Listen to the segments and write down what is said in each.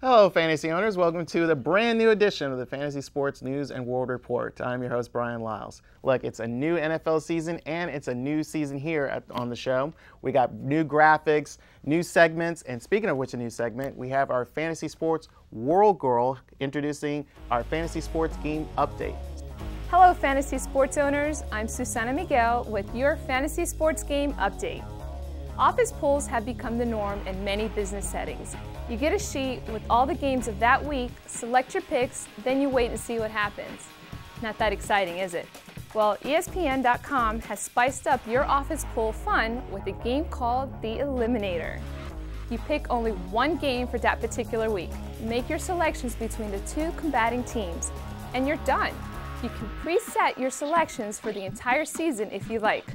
Hello, fantasy owners. Welcome to the brand new edition of the Fantasy Sports News and World Report. I'm your host, Brian Lyles. Look, it's a new NFL season, and it's a new season here on the show. We got new graphics, new segments, and speaking of which, a new segment, we have our Fantasy Sports World Girl introducing our Fantasy Sports Game Update. Hello, Fantasy Sports owners. I'm Susana Miguel with your Fantasy Sports Game Update. Office polls have become the norm in many business settings. You get a sheet with all the games of that week, select your picks, then you wait and see what happens. Not that exciting, is it? Well, ESPN.com has spiced up your office poll fun with a game called the Eliminator. You pick only one game for that particular week, make your selections between the two combating teams, and you're done. You can preset your selections for the entire season if you like.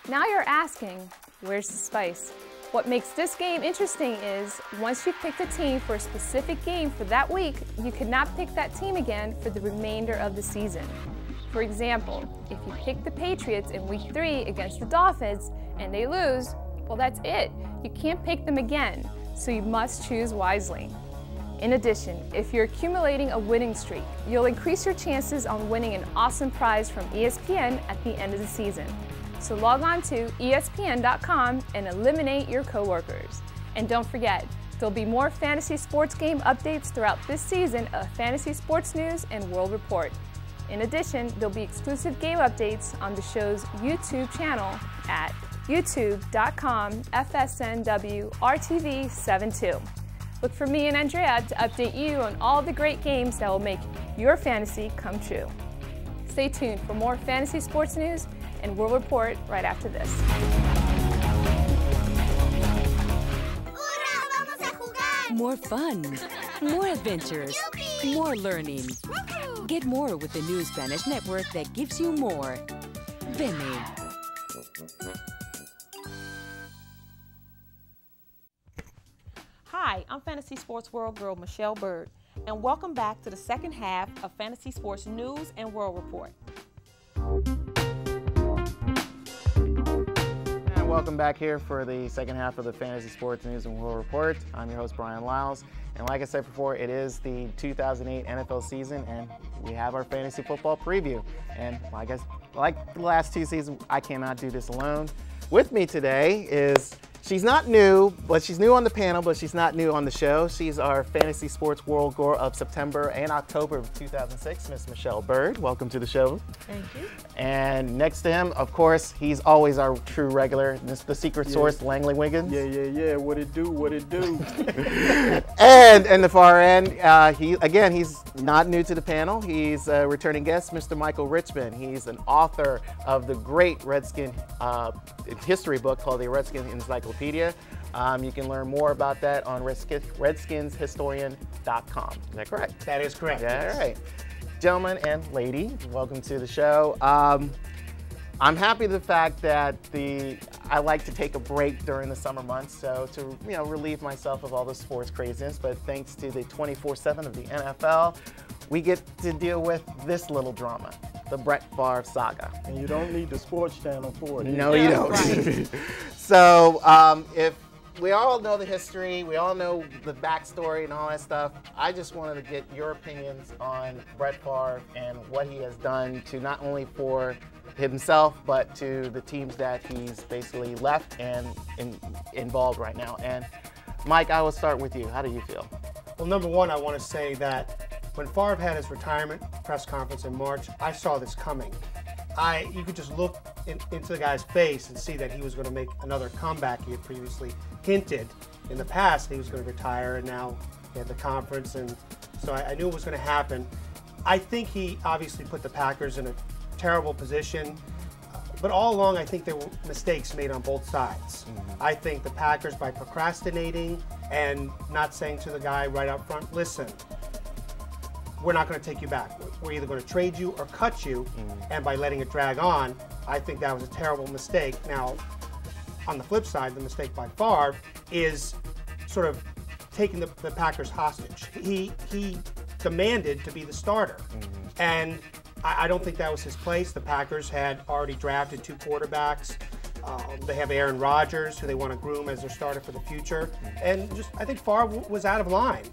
Now you're asking, where's the spice? What makes this game interesting is, once you've picked a team for a specific game for that week, you cannot pick that team again for the remainder of the season. For example, if you pick the Patriots in Week 3 against the Dolphins and they lose, well, that's it. You can't pick them again, so you must choose wisely. In addition, if you're accumulating a winning streak, you'll increase your chances on winning an awesome prize from ESPN at the end of the season. So log on to ESPN.com and eliminate your coworkers. And don't forget, there'll be more fantasy sports game updates throughout this season of Fantasy Sports News and World Report. In addition, there'll be exclusive game updates on the show's YouTube channel at youtube.com/FSNWRTV72. Look for me and Andrea to update you on all the great games that will make your fantasy come true. Stay tuned for more fantasy sports news and World Report right after this. More fun, more adventures, more learning. Get more with the new Spanish network that gives you more. Vene. Hi, I'm Fantasy Sports World Girl Michelle Bird, and welcome back to the second half of Fantasy Sports News and World Report. And welcome back here for the second half of the Fantasy Sports News and World Report. I'm your host, Brian Lyles. And like I said before, it is the 2008 NFL season, and we have our fantasy football preview. And I guess, like the last two seasons, I cannot do this alone. With me today is, she's not new, but she's new on the panel, but she's not new on the show. She's our Fantasy Sports World Girl of September and October of 2006, Miss Michelle Bird. Welcome to the show. Thank you. And next to him, of course, he's always our true regular, the secret source, Langley Wiggins. Yeah. What it do? And in the far end, he's not new to the panel. He's a returning guest, Mr. Michael Richmond. He's an author of the great Redskin history book called the Redskin Encyclopedia. You can learn more about that on redskinshistorian.com. Is that correct? That is correct. Yeah, all right. Gentlemen and lady, welcome to the show. I'm happy the fact that I like to take a break during the summer months, so to relieve myself of all the sports craziness. But thanks to the 24/7 of the NFL, we get to deal with this little drama, the Brett Favre saga. And you don't need the sports channel for it. No, you don't. Right. So if we all know the history, we all know the backstory and all that stuff, I just wanted to get your opinions on Brett Favre and what he has done to not only for himself, but to the teams that he's basically left and involved right now. And Mike, I will start with you. How do you feel? Well, number one, I want to say that when Favre had his retirement press conference in March, I saw this coming. You could just look into the guy's face and see that he was going to make another comeback. He had previously hinted in the past he was going to retire, and now he had the conference, and so I knew it was going to happen. I think he obviously put the Packers in a terrible position, but all along I think there were mistakes made on both sides. I think the Packers, by procrastinating and not saying to the guy right up front, listen, we're not going to take you back. We're either going to trade you or cut you, and by letting it drag on, I think that was a terrible mistake. Now, on the flip side, the mistake by Favre is sort of taking the Packers hostage. He demanded to be the starter, and I don't think that was his place. The Packers had already drafted 2 quarterbacks. They have Aaron Rodgers, who they want to groom as their starter for the future, and I think Favre was out of line.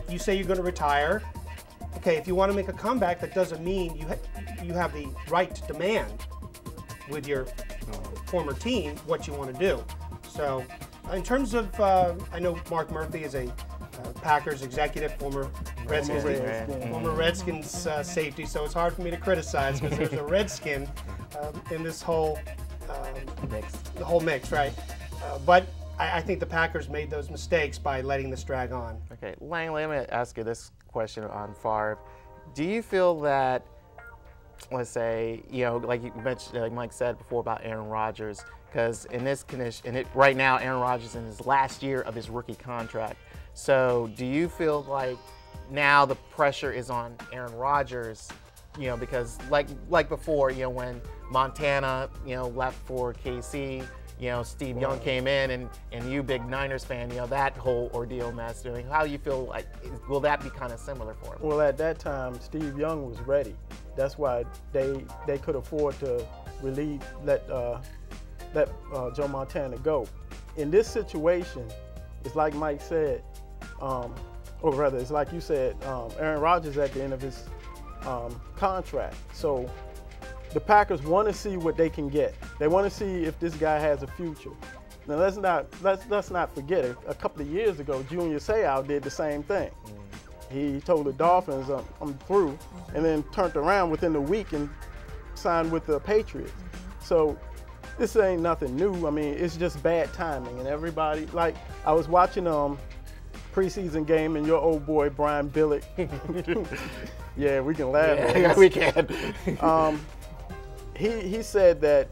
You say you're going to retire. Okay, if you want to make a comeback, that doesn't mean you have the right to demand with your former team what you want to do. So, in terms of, I know Mark Murphy is a Packers executive, former Redskins safety, so it's hard for me to criticize because there's a Redskin in this whole mix, right? But I think the Packers made those mistakes by letting this drag on. Okay, Langley, let me ask you this question on Favre. Do you feel that, let's say, like you mentioned, like Mike said before about Aaron Rodgers, because in this condition, right now, Aaron Rodgers is in his last year of his rookie contract. So do you feel like now the pressure is on Aaron Rodgers, because like before, when Montana, left for KC, Steve Young came in, and you, big Niners fan, that whole ordeal Matt's doing. How do you feel like, will that be kind of similar for him? Well, at that time, Steve Young was ready. That's why they could afford to let Joe Montana go. In this situation, it's like Mike said, or rather, it's like you said, Aaron Rodgers at the end of his contract. So the Packers want to see what they can get. They want to see if this guy has a future. Now let's not forget it. A couple of years ago, Junior Seau did the same thing. He told the Dolphins, "I'm through," and then turned around within a week and signed with the Patriots. So this ain't nothing new. I mean, it's just bad timing, and everybody, like, I was watching preseason game, and your old boy Brian Billick. Yeah, we can laugh. Yeah, we can. He said that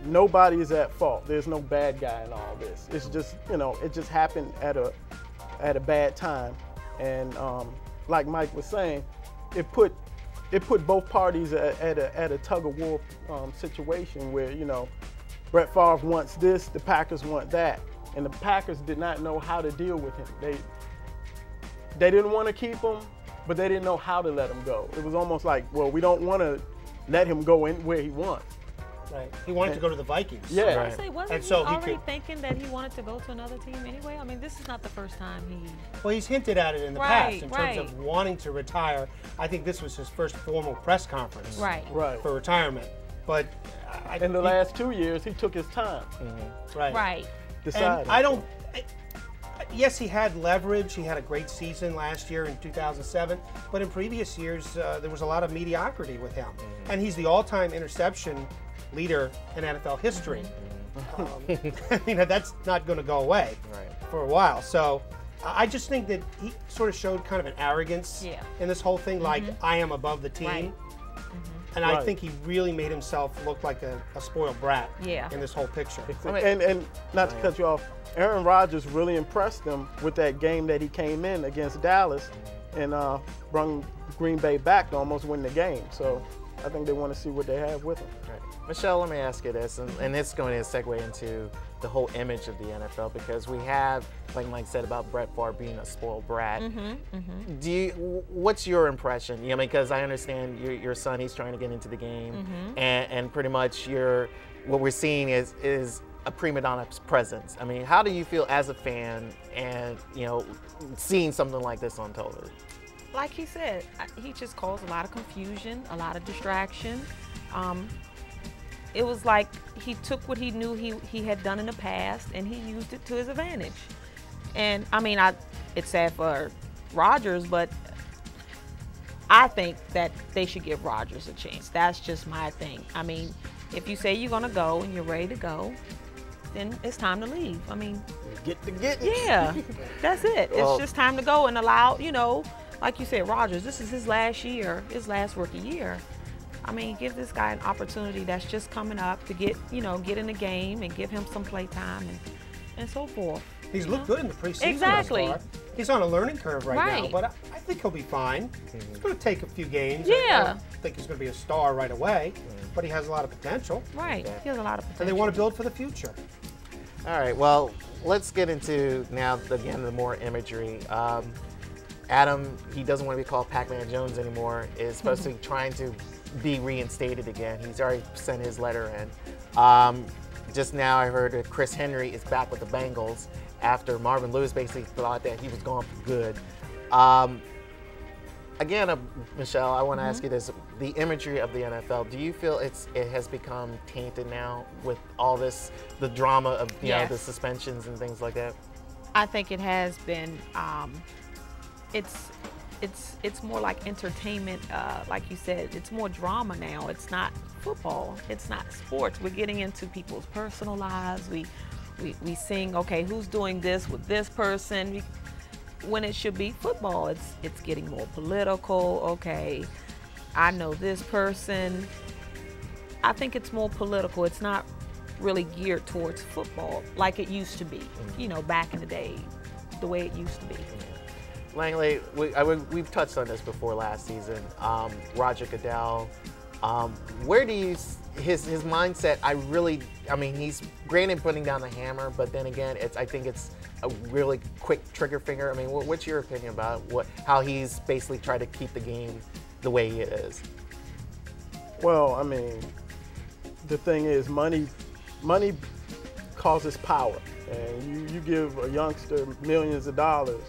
nobody is at fault. There's no bad guy in all this. It's just, it just happened at a bad time, and like Mike was saying, it put both parties at a tug of war situation where Brett Favre wants this, the Packers want that, and the Packers did not know how to deal with him. They didn't want to keep him, but they didn't know how to let him go. It was almost like, well, we don't want to let him go in where he wants. Right. He wanted to go to the Vikings. Yeah. I say, wasn't he already thinking that he wanted to go to another team anyway? I mean, this is not the first time he... Well, he's hinted at it in the past in terms of wanting to retire. I think this was his first formal press conference for retirement. But in the last 2 years, he took his time. Right. Decided. And yes, he had leverage. He had a great season last year in 2007. But in previous years, there was a lot of mediocrity with him. And he's the all-time interception leader in NFL history. That's not going to go away for a while. So I just think that he sort of showed kind of an arrogance in this whole thing, like, I am above the team. And I think he really made himself look like a spoiled brat in this whole picture. And not to cut you off, Aaron Rodgers really impressed them with that game that he came in against Dallas and brought Green Bay back to almost win the game. So I think they want to see what they have with him. Michelle, let me ask you this, and it's going to segue into the whole image of the NFL, because we have, like Mike said, about Brett Favre being a spoiled brat. What's your impression? Because I understand your son, he's trying to get into the game, and pretty much what we're seeing is a prima donna presence. I mean, how do you feel as a fan and seeing something like this on television? Like he said, he just caused a lot of confusion, a lot of distraction. It was like he took what he knew he had done in the past and he used it to his advantage. And I mean, it's sad for Rodgers, but I think that they should give Rodgers a chance. That's just my thing. I mean, if you say you're gonna go and you're ready to go, then it's time to leave. I mean, yeah, that's it. It's just time to go and allow, like you said, Rodgers, this is his last year, his last rookie year. I mean, give this guy an opportunity that's just coming up to get in the game and give him some play time and so forth. He's looked good in the preseason. Exactly. Thus far. He's on a learning curve right now, Right. but I think he'll be fine. It's going to take a few games. Yeah. I don't think he's going to be a star right away, but he has a lot of potential, Right. He has a lot of potential. and they want to build for the future. All right, well, let's get into now, again, the more imagery. Adam, he doesn't want to be called Pac-Man Jones anymore, is supposed to be trying to be reinstated again. He's already sent his letter in. Just now I heard that Chris Henry is back with the Bengals after Marvin Lewis basically thought that he was gone for good. Again, Michelle, I want to ask you this. The imagery of the NFL, do you feel it has become tainted now with all this, the drama of you know, the suspensions and things like that? I think it has been. It's more like entertainment, like you said. It's more drama now. It's not football. It's not sports. We're getting into people's personal lives. We sing, okay, who's doing this with this person? When it should be football, it's getting more political. Okay, I know this person. I think it's more political. It's not really geared towards football like it used to be. You know, back in the day, the way it used to be. Langley, we've touched on this before last season. Roger Goodell, where do you, his mindset, I mean, he's granted putting down the hammer, but then again, I think it's a really quick trigger finger. I mean, what's your opinion about how he's basically tried to keep the game the way it is? Well, I mean, the thing is, money causes power, and you give a youngster millions of dollars,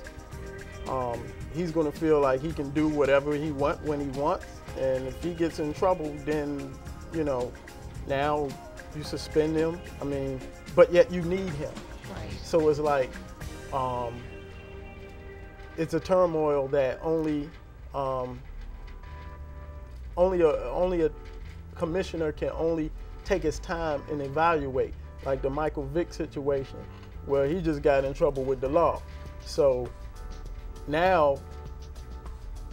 he's going to feel like he can do whatever he wants when he wants, and if he gets in trouble, then, you know, now you suspend him. I mean, but yet you need him. Right. So it's like, it's a turmoil that only a commissioner can only take his time and evaluate, like the Michael Vick situation, where he just got in trouble with the law. So now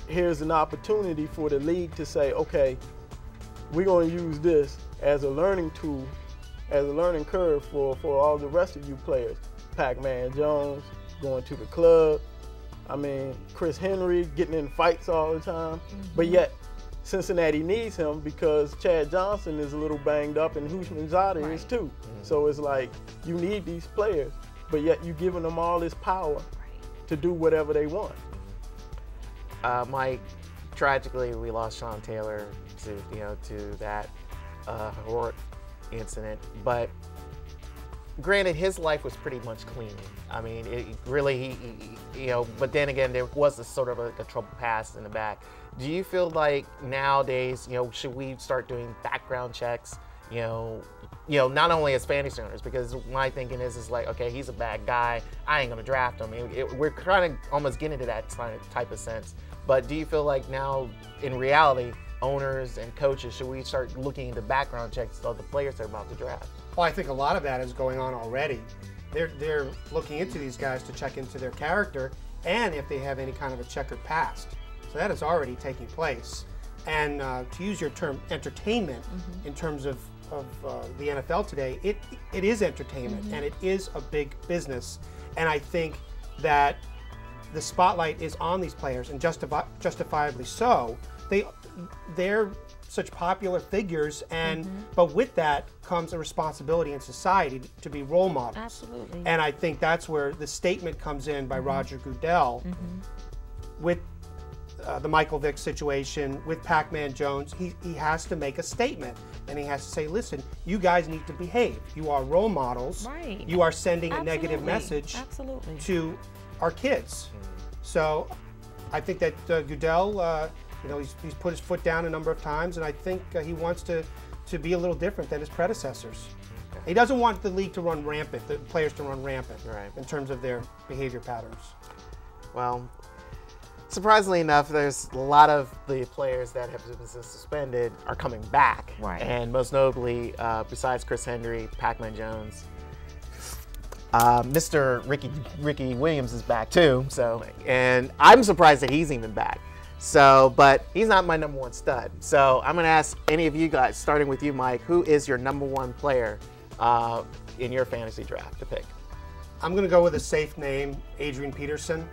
here's an opportunity for the league to say, okay, we're going to use this as a learning tool, as a learning curve for all the rest of you players. Pac-Man Jones going to the club. I mean, Chris Henry getting in fights all the time. But yet, Cincinnati needs him because Chad Johnson is a little banged up and Houshmandzadeh is too. So it's like, you need these players, but yet you're giving them all this power to do whatever they want. Mike, tragically, we lost Sean Taylor to that horrific incident. But granted, his life was pretty much clean. I mean, but then again, there was a sort of a troubled past in the back. Do you feel like nowadays, should we start doing background checks? Not only as fantasy owners, because my thinking is like, okay, he's a bad guy, I ain't gonna draft him. We're trying to almost get into that type of sense. But do you feel like now, in reality, owners and coaches, should we start looking into background checks of the players they're about to draft? Well, I think a lot of that is going on already. They're looking into these guys to check into their character and if they have any kind of a checkered past. So that is already taking place. And to use your term, entertainment, in terms of the NFL today, it is entertainment and it is a big business. And I think that the spotlight is on these players, and justifiably so. They're such popular figures, and but with that comes a responsibility in society to be role models. Absolutely. And I think that's where the statement comes in by Roger Goodell with the Michael Vick situation, with Pac-Man Jones. He has to make a statement, and he has to say, listen, you guys need to behave. You are role models. Right. You are sending a negative message to our kids. So I think that Goodell, he's put his foot down a number of times, and I think he wants to be a little different than his predecessors. He doesn't want the league to run rampant, the players to run rampant in terms of their behavior patterns. Well, surprisingly enough, there's a lot of the players that have been suspended are coming back. Right. And most notably, besides Chris Henry, Pac-Man Jones, Mr. Ricky Williams is back too. So, and I'm surprised that he's even back. So, but he's not my number one stud. So I'm going to ask any of you guys, starting with you, Mike, who is your number one player in your fantasy draft to pick? I'm going to go with a safe name, Adrian Peterson.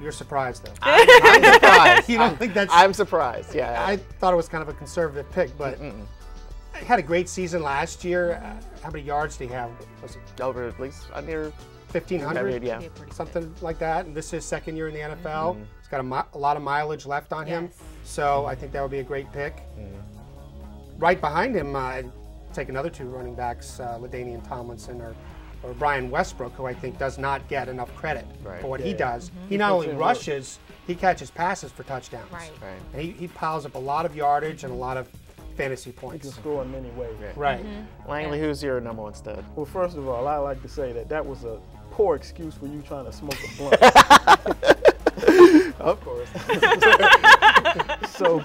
You're surprised, though. I'm surprised. You don't think that's... I'm surprised, yeah. I thought it was kind of a conservative pick, but he had a great season last year. How many yards did he have? Was it Over at least under 1,500? yeah. Something like that. And this is his second year in the NFL. He's got a lot of mileage left on him. So I think that would be a great pick. Right behind him, I'd take another two running backs, LaDainian Tomlinson or Brian Westbrook, who I think does not get enough credit for what he does. He not only rushes, he catches passes for touchdowns. Right. And he piles up a lot of yardage and a lot of fantasy He can points. score in many ways. Right. Langley, who's your number one stud? Well, first of all, I like to say that was a poor excuse for you trying to smoke a blunt. Of course. So,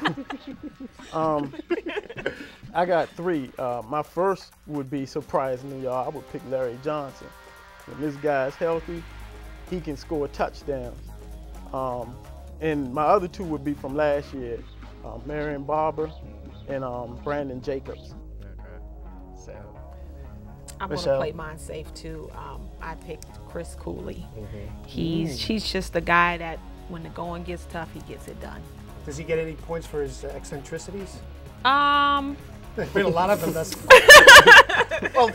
I got three. My first would be, surprisingly, I would pick Larry Johnson. When this guy's healthy, he can score touchdowns. And my other two would be from last year, Marion Barber and Brandon Jacobs. So, I'm going to Michelle? play mine safe too. I picked Chris Cooley. He's just the guy that when the going gets tough, he gets it done. Does he get any points for his eccentricities? There's been a lot of them thus far. well,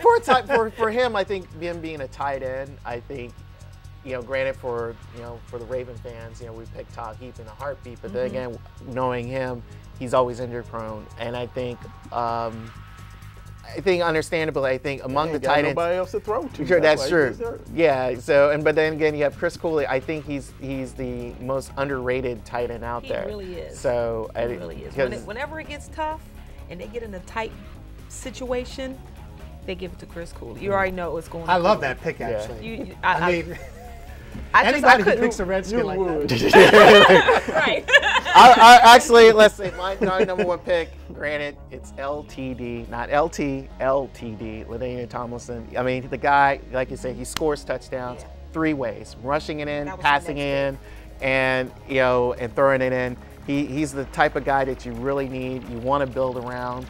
for him, I think him being a tight end, I think, granted for the Raven fans, we picked Todd Heap in a heartbeat, but then again, knowing him, he's always injury prone, and I think understandably, among the tight ends, nobody else to throw to. Sure, that's why true. he gets hurt. Yeah. So, but then again, you have Chris Cooley. I think he's the most underrated tight end out there. He really is. So, he really is. Whenever it gets tough and they get in a tight situation, they give it to Chris Cooley. You already know what's going on. I love that pick, actually. Yeah. Anybody who picks a Redskin like that. Right. Actually, let's say my number one pick. Granted, it's LTD, not LT, LTD. LaDainian Tomlinson. I mean, the guy, like you said, he scores touchdowns three ways: rushing it in, passing in, and and throwing it in. He's the type of guy that you really need. You want to build around.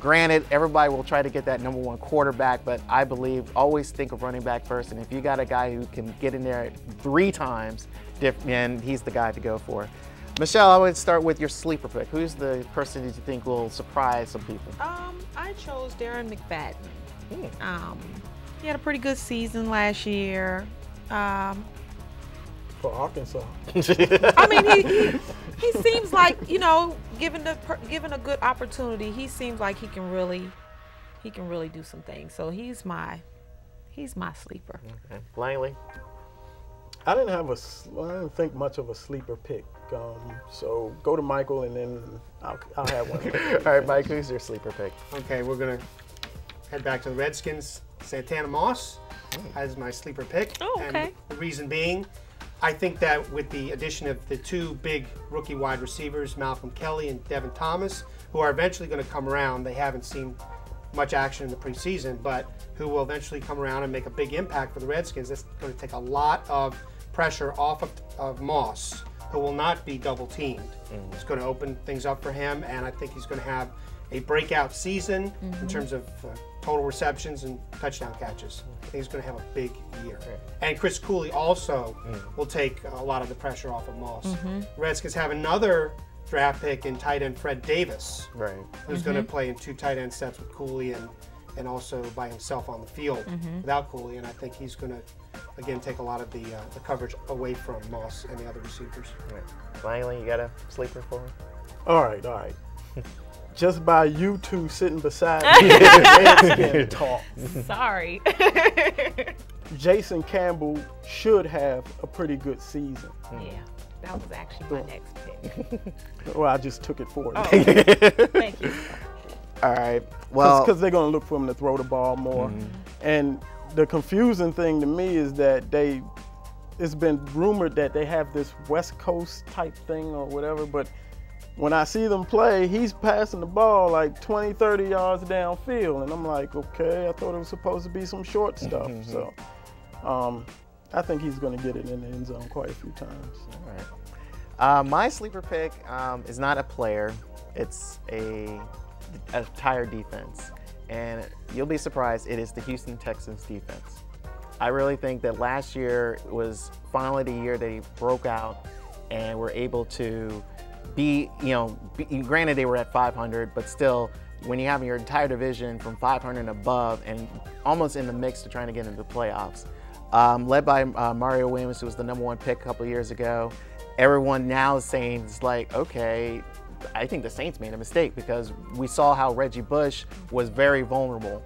Granted, everybody will try to get that number one quarterback, but I believe always think of running back first. And if you got a guy who can get in there 3 times, then he's the guy to go for. Michelle, I would start with your sleeper pick. Who's the person that you think will surprise some people? I chose Darren McFadden. He had a pretty good season last year. For Arkansas. I mean, he seems like, given a good opportunity, he seems like he can really do some things. So he's my sleeper. Okay. Langley? I didn't think much of a sleeper pick. So go to Michael, and then I'll have one. All right, Mike, who's your sleeper pick? Okay, we're going to head back to the Redskins. Santana Moss as my sleeper pick. Oh, okay. And the reason being, I think that with the addition of the 2 big rookie wide receivers, Malcolm Kelly and Devin Thomas, who are eventually going to come around, they haven't seen much action in the preseason, but who will eventually come around and make a big impact for the Redskins. That's going to take a lot of pressure off of Moss, who will not be double teamed. It's going to open things up for him, and I think he's going to have a breakout season in terms of total receptions and touchdown catches. I think he's going to have a big year. And Chris Cooley also will take a lot of the pressure off of Moss. Redskins have another draft pick in tight end Fred Davis, who's going to play in 2 tight end sets with Cooley and also by himself on the field without Cooley. And I think he's going to, again, take a lot of the coverage away from Moss and the other receivers. Langley, you got a sleeper for me? All right. Just by you two sitting beside me, Redskin talk. Sorry. Jason Campbell should have a pretty good season. Yeah, that was actually my next pick. Well, I just took it for you. Oh, thank you. All right. Well, because they're going to look for him to throw the ball more. And the confusing thing to me is that it's been rumored that they have this West Coast type thing or whatever, but when I see them play, he's passing the ball like 20, 30 yards downfield. And I'm like, okay, I thought it was supposed to be some short stuff. So I think he's going to get it in the end zone quite a few times. All right. My sleeper pick is not a player. It's a entire defense. and you'll be surprised, it is the Houston Texans defense. I really think that last year was finally the year they broke out and were able to be, granted they were at 500, but still, when you have your entire division from 500 and above and almost in the mix to trying to get into the playoffs, led by Mario Williams, who was the #1 pick a couple years ago, everyone now is saying, it's like, okay, I think the Saints made a mistake because we saw how Reggie Bush was very vulnerable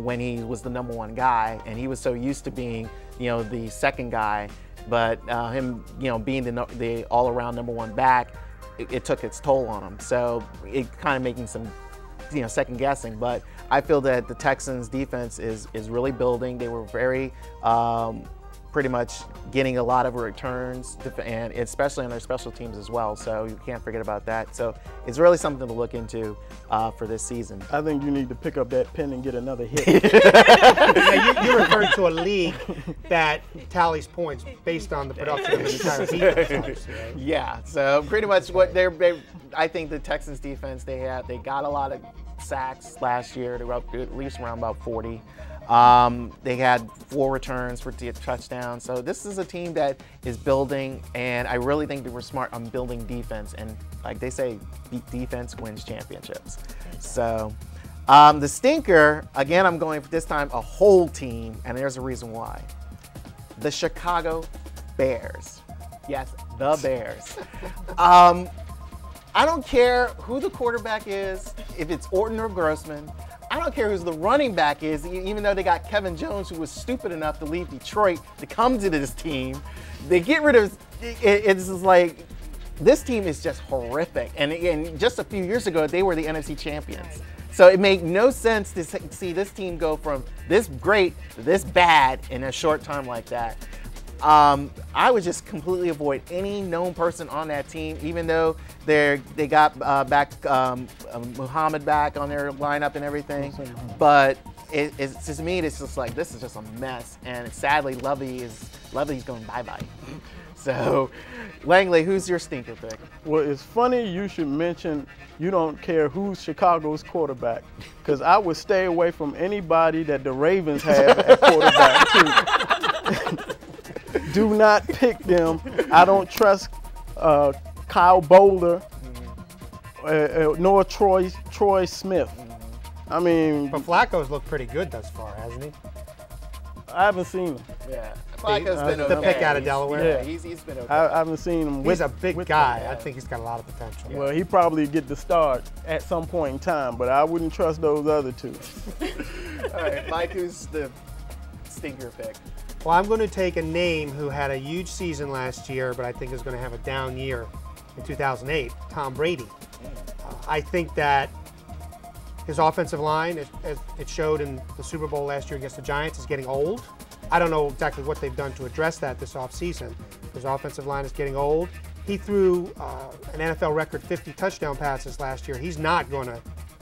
when he was the #1 guy, and he was so used to being, the second guy, but him, being the all-around #1 back, it took its toll on him. So it kind of making some, second guessing. But I feel that the Texans defense is really building. They were very pretty much getting a lot of returns, and especially on their special teams as well. So you can't forget about that. So it's really something to look into for this season. I think you need to pick up that pen and get another hit. Now, you referred to a league that tallies points based on the production of the entire defense, obviously, right? Yeah. So pretty much what I think the Texans defense, they got a lot of sacks last year. They were up at least around about 40. They had 4 returns for touchdowns. So this is a team that is building, and I really think they were smart on building defense. And like they say, defense wins championships. So the stinker, again, I'm going for this time a whole team, and there's a reason why. The Chicago Bears. Yes, the Bears. I don't care who the quarterback is, if it's Orton or Grossman. I don't care who the running back is, even though they got Kevin Jones, who was stupid enough to leave Detroit to come to this team. They get rid of, it's just like, this team is just horrific. And just a few years ago, they were the NFC champions. So it made no sense to see this team go from this great to this bad in a short time like that. I would just completely avoid any known person on that team, even though they got back Muhammad back on their lineup and everything. But it's to me, it's just like, this is just a mess. And sadly, Lovey's going bye-bye. So, Langley, who's your stinker pick? Well, it's funny you should mention you don't care who's Chicago's quarterback, because I would stay away from anybody that the Ravens have at quarterback too. Do not pick them. I don't trust Kyle Boulder nor Troy Smith. I mean, but Flacco's looked pretty good thus far, hasn't he? I haven't seen him. Yeah, Flacco's been the pick out of Delaware. Yeah, he's been okay. I haven't seen him. He's a big guy. I think he's got a lot of potential. Well, he probably get the start at some point in time, but I wouldn't trust those other two. All right, Mike, who's the stinker pick? Well, I'm going to take a name who had a huge season last year, but I think is going to have a down year in 2008, Tom Brady. I think that his offensive line, as it showed in the Super Bowl last year against the Giants, is getting old. I don't know exactly what they've done to address that this offseason. His offensive line is getting old. He threw an NFL record 50 touchdown passes last year. He's not going to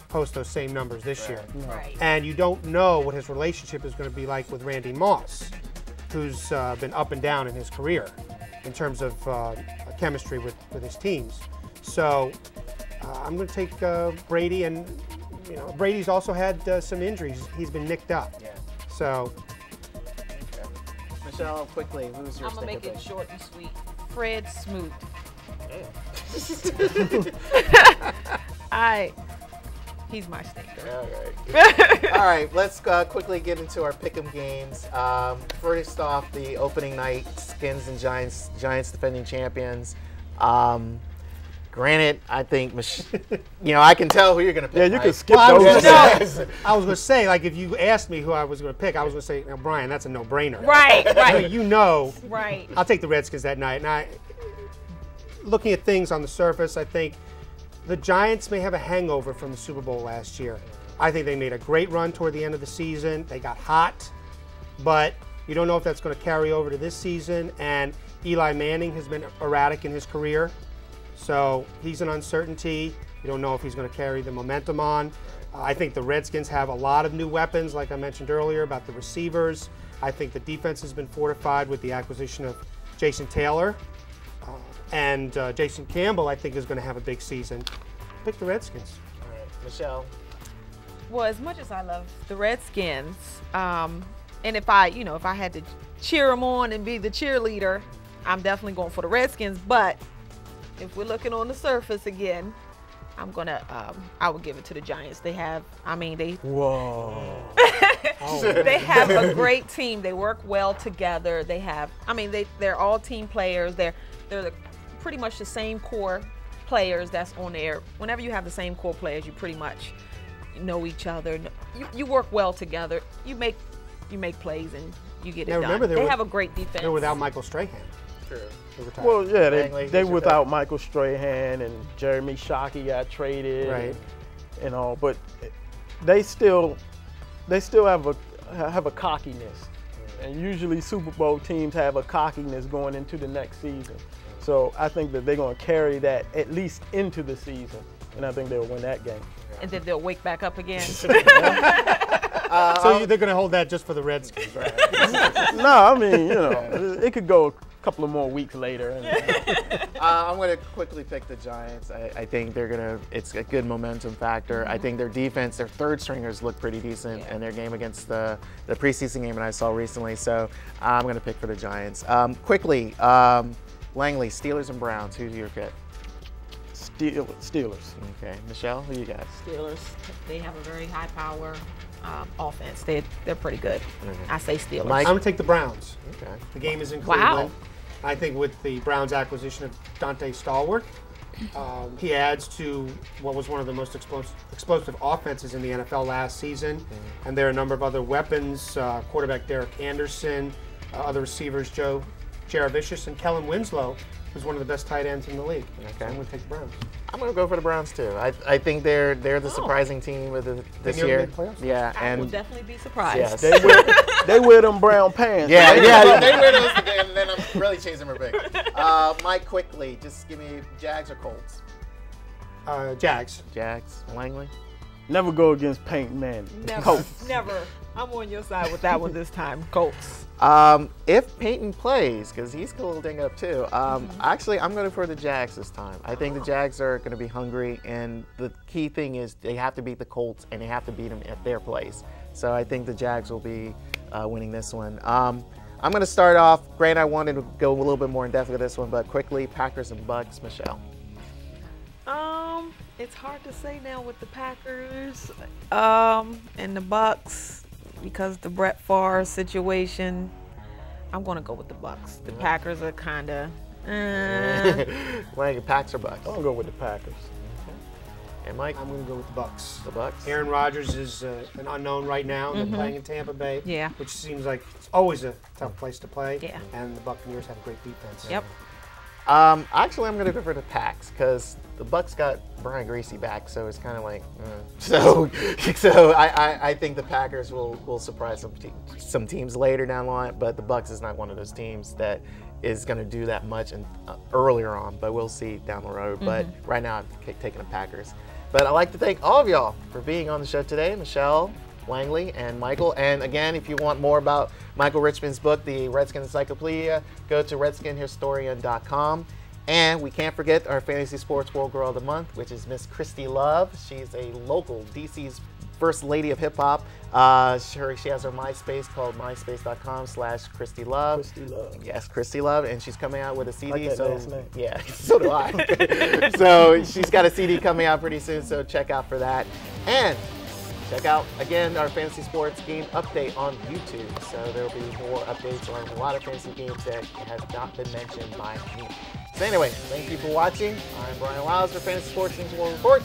post those same numbers this year. Right. And you don't know what his relationship is going to be like with Randy Moss, who's been up and down in his career in terms of chemistry with his teams. So I'm going to take Brady, and Brady's also had some injuries. He's been nicked up. Yeah. So. Okay. Michelle, quickly, who's your I'm going to stinker make it pick? short and sweet. Fred Smoot. He's my stinker. All right. All right, let's quickly get into our pick'em games. First off, the opening night, Skins and Giants defending champions. Granted, I think, I can tell who you're going to pick. Yeah, you right? can skip Well, those. I was going to say, like, if you asked me who I was going to pick, I was going to say, now, Brian, that's a no-brainer. Right, I mean, right. I'll take the Redskins that night. And looking at things on the surface, I think the Giants may have a hangover from the Super Bowl last year. I think they made a great run toward the end of the season. They got hot, but you don't know if that's going to carry over to this season. And Eli Manning has been erratic in his career, so he's an uncertainty. You don't know if he's going to carry the momentum on. I think the Redskins have a lot of new weapons, like I mentioned earlier about the receivers. I think the defense has been fortified with the acquisition of Jason Taylor. And Jason Campbell, I think, is going to have a big season. Pick the Redskins. All right, Michelle. Well, as much as I love the Redskins, and if I had to cheer them on and be the cheerleader, I'm definitely going for the Redskins. But if we're looking on the surface again, I would give it to the Giants. They have, Whoa. they have a great team. They work well together. They have, they're all team players. They're pretty much the same core players that's on there. Whenever you have the same core players, you pretty much know each other. You work well together. You make plays and you get it done. Remember they have a great defense. They're without Michael Strahan. True. Well, yeah, Langley, they who's your without pick? Michael Strahan and Jeremy Shockey got traded, Right. and all, but they still have a cockiness, and usually Super Bowl teams have a cockiness going into the next season. So I think that they're going to carry that at least into the season, and I think they'll win that game. And then they'll wake back up again. So they're going to hold that just for the Redskins, right? No, I mean, it could go a couple of more weeks later. I'm going to quickly pick the Giants. I think it's a good momentum factor. I think their defense, their third stringers look pretty decent in their game against the preseason game that I saw recently. So I'm going to pick for the Giants. Quickly, Langley, Steelers and Browns. Who's your pick? Steelers. Okay. Michelle, who you got? Steelers, they have a very high power offense. They're pretty good. I say Steelers. Mike? I'm going to take the Browns. Okay. The game is in Wow. Cleveland. I think with the Browns' acquisition of Dante Stallworth, he adds to what was one of the most explosive offenses in the NFL last season. And there are a number of other weapons, quarterback Derek Anderson, other receivers Joe Jaravicius, and Kellen Winslow, who's one of the best tight ends in the league. So I'm going to take the Browns. I'm going to go for the Browns too. I think they're the surprising team with this never year. made playoffs? Yeah, I will and definitely be surprised. yes. They wear them brown pants. Yeah, they wear those today, and then I'm really chasing my pick. Mike, quickly, just give me Jags or Colts. Jags. Jags, Langley. Never go against Peyton Manning. Never. Colts. Never. I'm on your side with that one this time. Colts. If Peyton plays, because he's a little ding up too, actually I'm going for the Jags this time. I think the Jags are going to be hungry, and the key thing is they have to beat the Colts, and they have to beat them at their place. So I think the Jags will be winning this one. I'm going to start off, Grant, I wanted to go a little bit more in depth with this one, but quickly, Packers and Bucks. Michelle. It's hard to say now with the Packers and the Bucks because the Brett Favre situation. I'm going to go with the Bucks. The Packers are kind of. Langley, Packs or Bucks? I'm going to go with the Packers. And Mike? I'm going to go with the Bucks. The Bucks. Aaron Rodgers is an unknown right now. They're playing in Tampa Bay, Yeah. which seems like it's always a tough place to play. Yeah. And the Buccaneers have a great defense. Yep. Actually, I'm going to go for the Packs because the Bucks got Brian Greasy back, so it's kind of like, so I think the Packers will surprise some teams later down the line, but the Bucks is not one of those teams that is going to do that much earlier on, but we'll see down the road. But right now, I'm taking the Packers. But I'd like to thank all of y'all for being on the show today, Michelle, Langley, and Michael. And again, if you want more about Michael Richman's book, The Redskin Encyclopedia, go to redskinhistorian.com. And we can't forget our Fantasy Sports World Girl of the Month, which is Miss Christy Love. She's a local DC's first lady of hip hop. She has her MySpace called myspace.com/Christy Love. Christy Love. Yes, Christy Love, and she's coming out with a CD. Like that so last name. yeah, so do I. So she's got a CD coming out pretty soon. So check out for that, and check out again our Fantasy Sports Game Update on YouTube. So there'll be more updates on a lot of fantasy games that have not been mentioned by me. So anyway, thank you for watching. I'm Brian Lyles for Fantasy Sports News World Report.